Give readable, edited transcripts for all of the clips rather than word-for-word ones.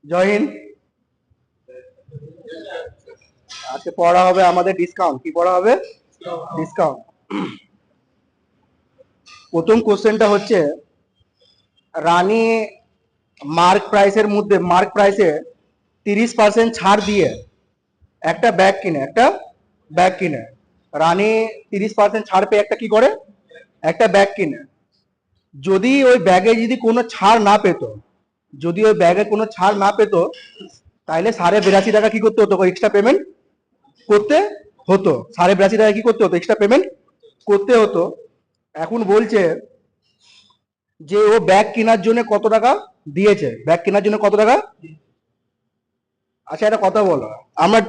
জয় হিন্দ। আজকে পড়া হবে আমাদের ডিসকাউন্ট। কি পড়া হবে? ডিসকাউন্ট। প্রথম কোশ্চেনটা হচ্ছে, রানী মার্ক প্রাইসের মধ্যে মার্ক প্রাইসে 30% ছাড় দিয়ে একটা ব্যাগ কিনে। রানী 30% ছাড় পেয়ে একটা কি করে? একটা ব্যাগ কিনে। যদি ওই ব্যাগে যদি কোনো ছাড় না পেত, যদি ওই ব্যাগে কোনো ছাড় না পেত, তাহলে 82.5 টাকা কি করতে হতো? এক্সট্রা পেমেন্ট করতে হতো। 82.5 টাকা কি করতে হতো? এক্সট্রা পেমেন্ট করতে হতো। এখন বলছে যে ও ব্যাগ কেনার জন্য কত টাকা দিয়েছে, ব্যাগ কেনার জন্য কত টাকা। আচ্ছা একটা কথা বলো, আমরা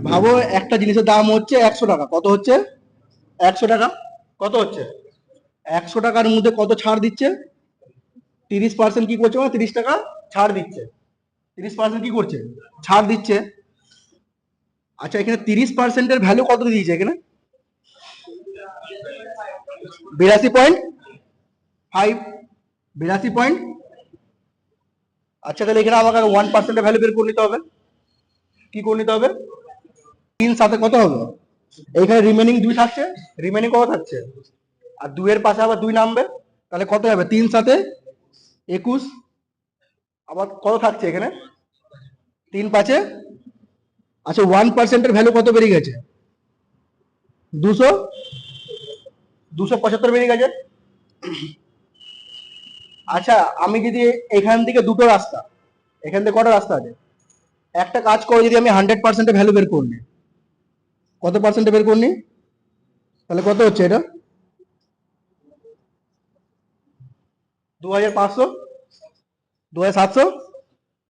ভাবো একটা জিনিসের দাম হচ্ছে 100 টাকা। কত হচ্ছে? 100 টাকা। কত হচ্ছে? 100 টাকার মধ্যে কত ছাড় দিচ্ছে? 30% কি করছে? 30 টাকা ছাড় দিচ্ছে। 30% কি করছে? ছাড় দিচ্ছে। আচ্ছা এখানে 30%-এর ভ্যালু কত দিয়েছে এখানে? 82.5। 82 পয়েন্ট। আচ্ছা তাহলে এখানে আমাকে 1%-এর ভ্যালু বের করে নিতে হবে। কি করে নিতে হবে? 3 সাথে কত হবে? এইখানে রিমেনিং 2 থাকছে। রিমেনিং কত থাকছে? আর 2 এর পাশে আবার 2 নামবে। তাহলে কত হবে? 3 সাথে 21। আবার কত থাকছে এখানে? 3 পাঁচে। আচ্ছা 1%-এর ভ্যালু কত বেরিয়ে গেছে? 200। 275 বেরিয়ে গেছে। আচ্ছা আমি যদি এখান থেকে দুটো রাস্তা, এখান থেকে কটা রাস্তা আছে? একটা কাজ করে যদি আমি 100%-এর ভ্যালু বের করি, কত পার্সেন্টে বের করি? তাহলে কত হচ্ছে এটা? 2500, 2700।